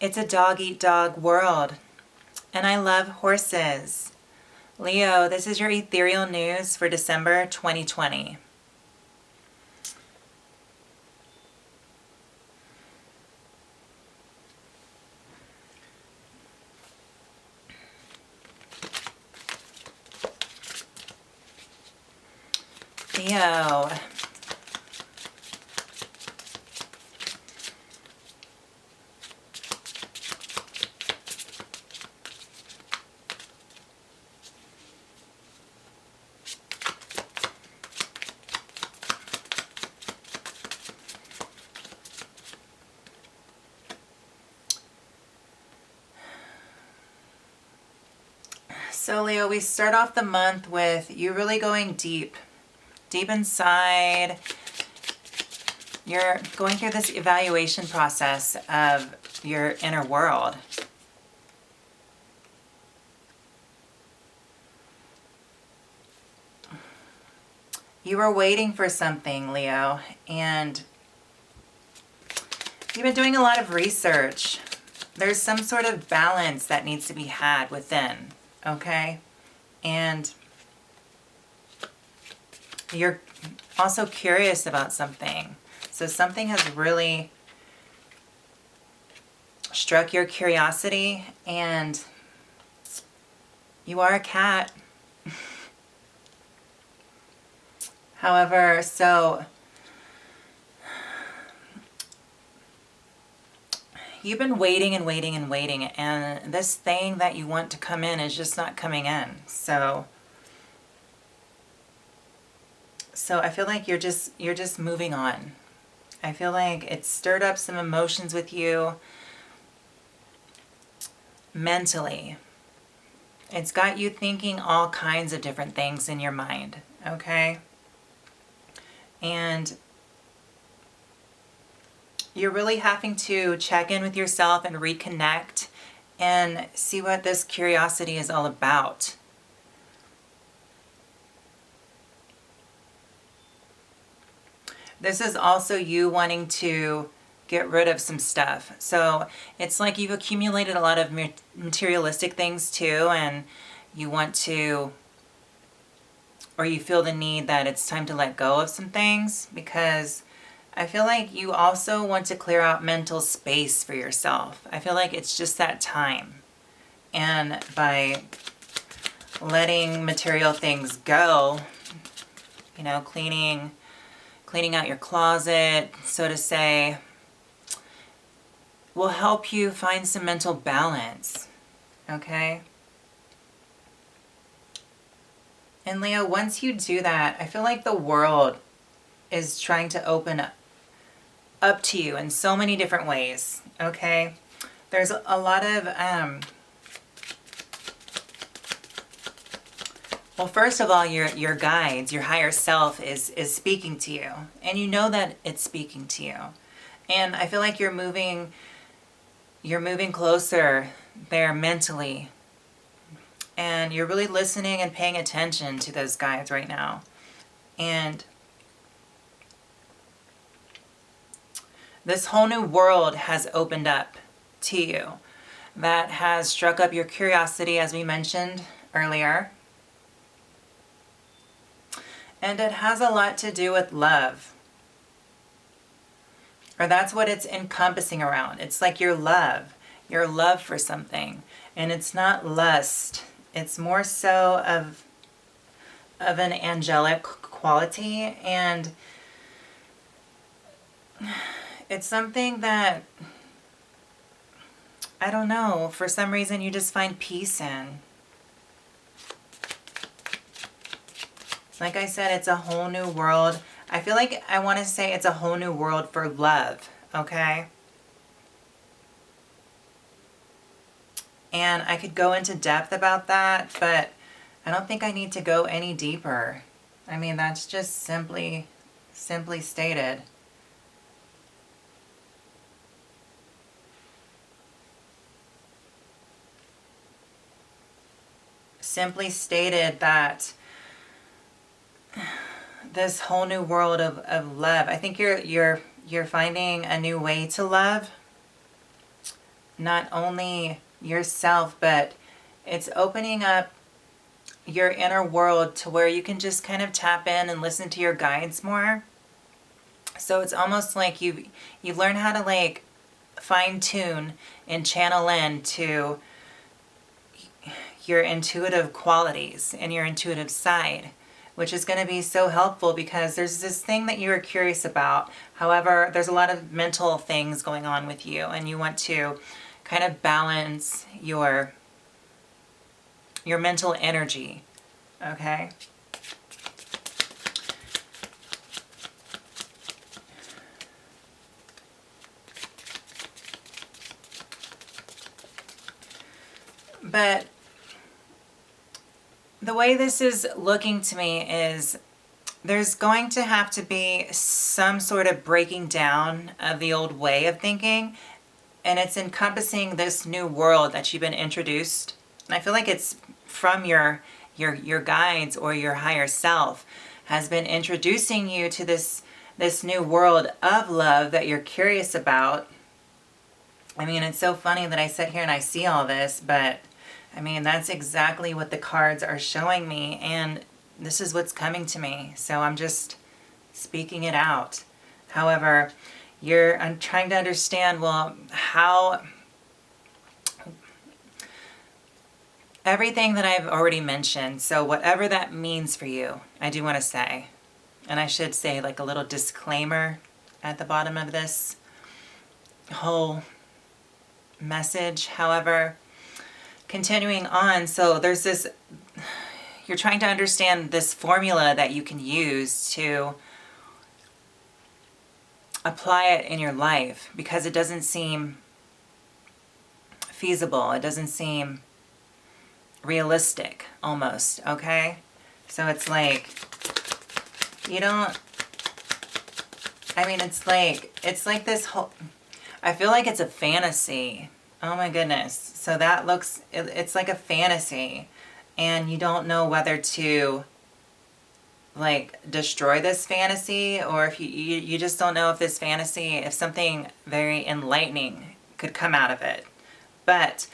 It's a dog-eat-dog world, and I love horses. Leo, this is your ethereal news for December 2020. Leo. So Leo, we start off the month with you really going deep inside. You're going through this evaluation process of your inner world. You were waiting for something, Leo, and you've been doing a lot of research. There's some sort of balance that needs to be had within, okay? And you're also curious about something. So something has really struck your curiosity, and you are a cat. However, so you've been waiting and waiting and waiting, and this thing that you want to come in is just not coming in. So I feel like you're just moving on. I feel like it stirred up some emotions with you mentally. It's got you thinking all kinds of different things in your mind, okay? And you're really having to check in with yourself and reconnect and see what this curiosity is all about. This is also you wanting to get rid of some stuff. So it's like you've accumulated a lot of materialistic things too, and you want to, or you feel the need that it's time to let go of some things, because I feel like you also want to clear out mental space for yourself. I feel like it's just that time. And by letting material things go, you know, cleaning out your closet, so to say, will help you find some mental balance, okay? And Leo, once you do that, I feel like the world is trying to open up to you in so many different ways, okay? There's a lot of, well, first of all, your guides, your higher self is speaking to you, and you know that it's speaking to you. And I feel like you're moving closer there mentally, and you're really listening and paying attention to those guides right now. And this whole new world has opened up to you that has struck up your curiosity, as we mentioned earlier. And it has a lot to do with love. Or that's what it's encompassing around. It's like your love for something. And it's not lust. It's more so of an angelic quality. And it's something that, I don't know, for some reason you just find peace in. Like I said, it's a whole new world. I feel like I want to say it's a whole new world for love, okay? And I could go into depth about that, but I don't think I need to go any deeper. I mean, that's just simply stated. Simply stated that this whole new world of love. I think you're finding a new way to love. not only yourself, but it's opening up your inner world to where you can just kind of tap in and listen to your guides more. So it's almost like you've learned how to like fine tune and channel in to your intuitive qualities and your intuitive side, which is going to be so helpful because there's this thing that you are curious about. However, there's a lot of mental things going on with you, and you want to kind of balance your mental energy, okay? But the way this is looking to me is there's going to have to be some sort of breaking down of the old way of thinking, and it's encompassing this new world that you've been introduced. And I feel like it's from your guides or your higher self has been introducing you to this new world of love that you're curious about. I mean, it's so funny that I sit here and I see all this, but I mean, that's exactly what the cards are showing me, and this is what's coming to me. So I'm just speaking it out. However, I'm trying to understand, well, how everything that I've already mentioned, so whatever that means for you, I do want to say, and I should say like a little disclaimer at the bottom of this whole message. However, continuing on, so there's this, you're trying to understand this formula that you can use to apply it in your life because it doesn't seem feasible. It doesn't seem realistic almost, okay? So it's like, you don't, I mean, it's like this whole, I feel like it's a fantasy. Oh my goodness. So that looks, it's like a fantasy, and you don't know whether to like destroy this fantasy, or if you just don't know if this fantasy, if something very enlightening could come out of it. But,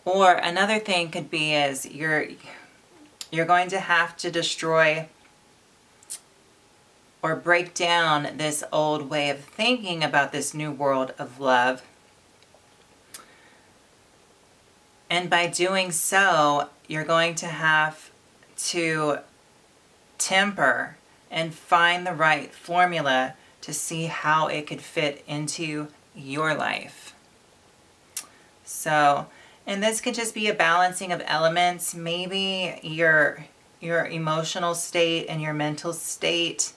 or another thing could be is you're going to have to destroy or break down this old way of thinking about this new world of love. And by doing so, you're going to have to temper and find the right formula to see how it could fit into your life. So, and this could just be a balancing of elements. Maybe your emotional state and your mental state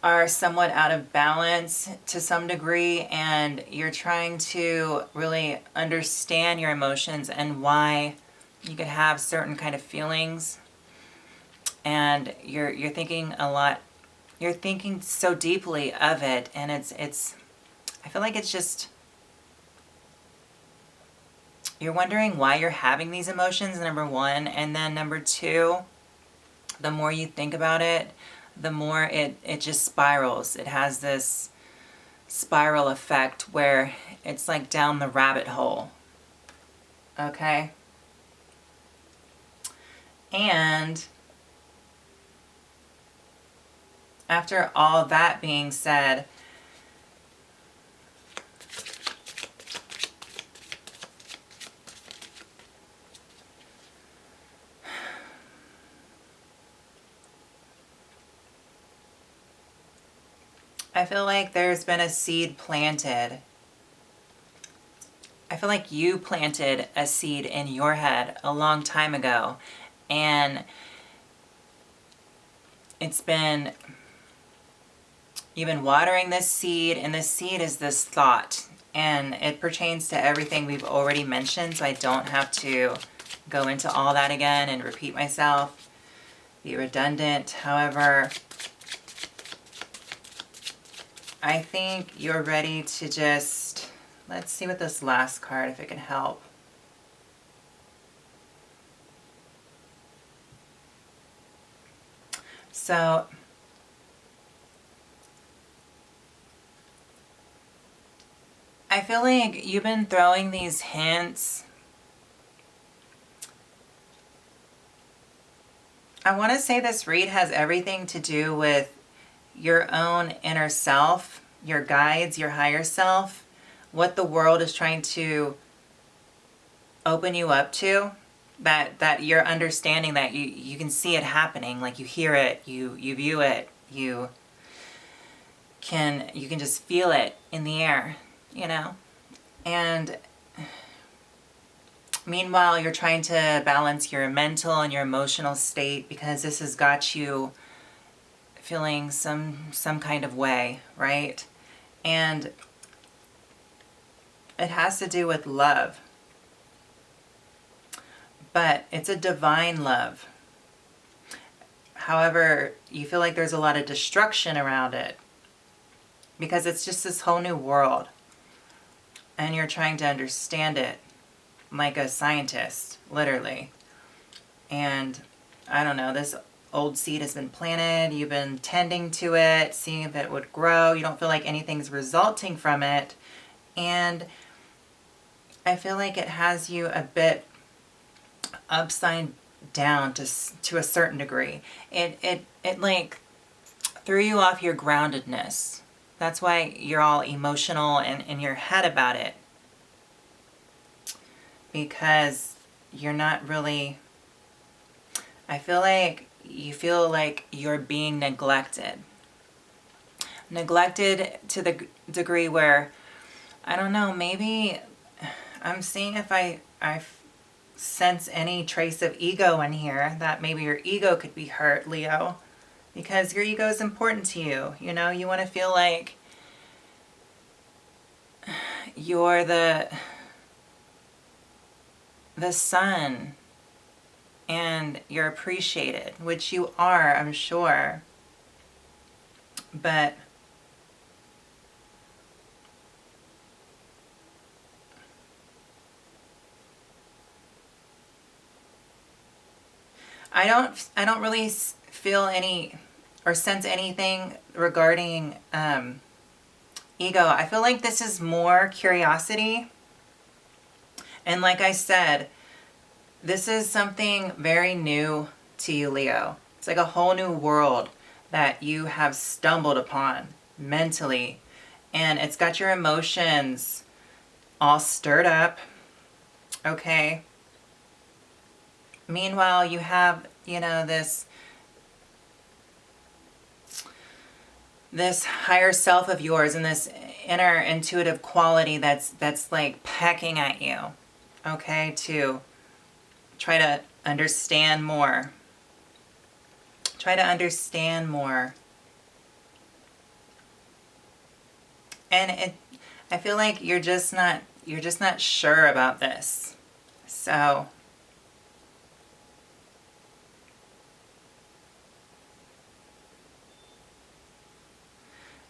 are somewhat out of balance to some degree, and you're trying to really understand your emotions and why you could have certain kind of feelings, and you're thinking a lot, you're thinking so deeply of it, and it's I feel like it's just, you're wondering why you're having these emotions, number one, and then number two, the more you think about it, the more it just spirals. It has this spiral effect where it's like down the rabbit hole. Okay? And after all that being said, I feel like there's been a seed planted. I feel like you planted a seed in your head a long time ago, and you've been watering this seed, and this seed is this thought, and it pertains to everything we've already mentioned, so I don't have to go into all that again and repeat myself, be redundant. However, I think you're ready to just, let's see what this last card, if it can help. So, I feel like you've been throwing these hints. I want to say this read has everything to do with your own inner self, your guides, your higher self, what the world is trying to open you up to, that you're understanding, that you can see it happening, like you hear it, you view it, you can just feel it in the air, you know? And meanwhile, you're trying to balance your mental and your emotional state, because this has got you feeling some kind of way, right? And it has to do with love. But it's a divine love. However, you feel like there's a lot of destruction around it, because it's just this whole new world. And you're trying to understand it like a scientist, literally. And I don't know, this old seed has been planted, you've been tending to it, seeing if it would grow. You don't feel like anything's resulting from it. And I feel like it has you a bit upside down to a certain degree. It like threw you off your groundedness. That's why you're all emotional and in your head about it. Because you're not really, I feel like you feel like you're being neglected. Neglected to the degree where, I don't know, maybe I'm seeing if I sense any trace of ego in here, that maybe your ego could be hurt, Leo, because your ego is important to you. You know, you want to feel like you're the sun and you're appreciated, which you are, I'm sure. But I don't really feel any or sense anything regarding ego. I feel like this is more curiosity. And like I said, this is something very new to you, Leo. It's like a whole new world that you have stumbled upon mentally. And it's got your emotions all stirred up. Okay. Meanwhile, you have, you know, this higher self of yours and this inner intuitive quality that's like pecking at you, okay, to try to understand more. Try to understand more. And I feel like you're just not sure about this. So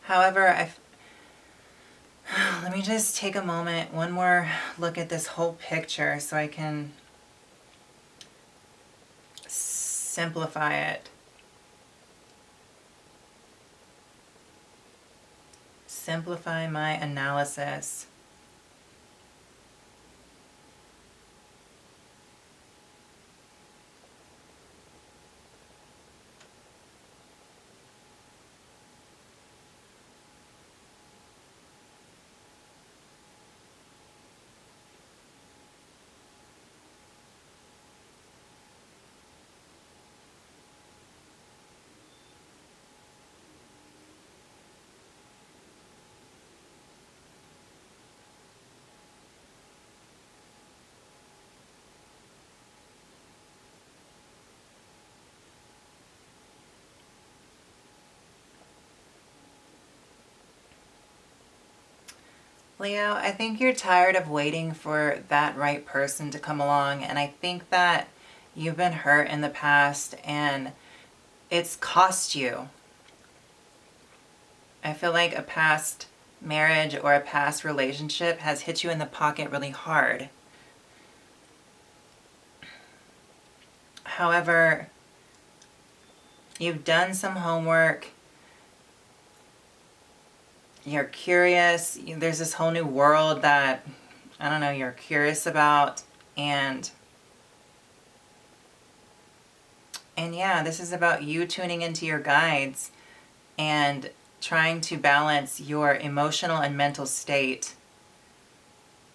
however, let me just take a moment, one more look at this whole picture so I can simplify it. Simplify my analysis. Leo, I think you're tired of waiting for that right person to come along, and I think that you've been hurt in the past and it's cost you. I feel like a past marriage or a past relationship has hit you in the pocket really hard. However, you've done some homework You're curious. There's this whole new world that, I don't know, you're curious about. And yeah, this is about you tuning into your guides and trying to balance your emotional and mental state,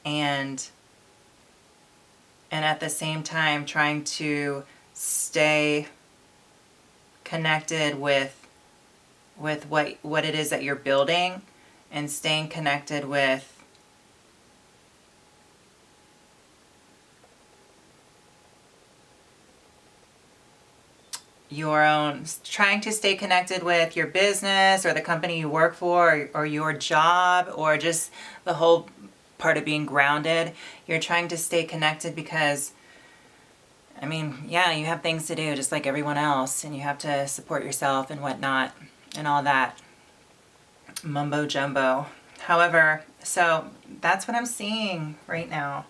and at the same time trying to stay connected with what it is that you're building, and staying connected with your own, trying to stay connected with your business or the company you work for, or your job, or just the whole part of being grounded. You're trying to stay connected because, I mean, yeah, you have things to do just like everyone else, and you have to support yourself and whatnot and all that mumbo jumbo. However, so that's what I'm seeing right now.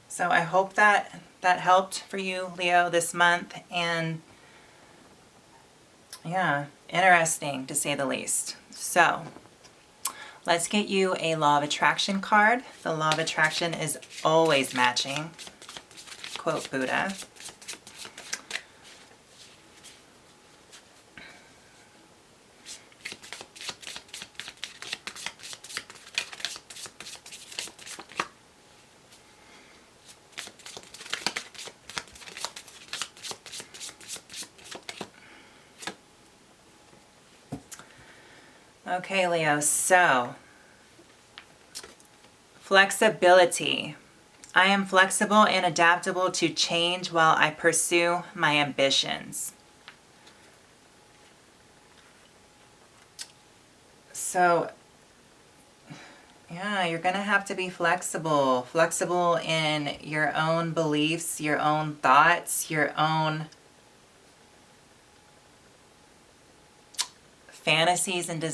So I hope that helped for you, Leo, this month. And yeah, interesting to say the least. So let's get you a Law of Attraction card. The Law of Attraction is always matching. Quote Buddha. Okay, Leo, so flexibility. I am flexible and adaptable to change while I pursue my ambitions. So, yeah, you're going to have to be flexible. Flexible in your own beliefs, your own thoughts, your own fantasies and desires.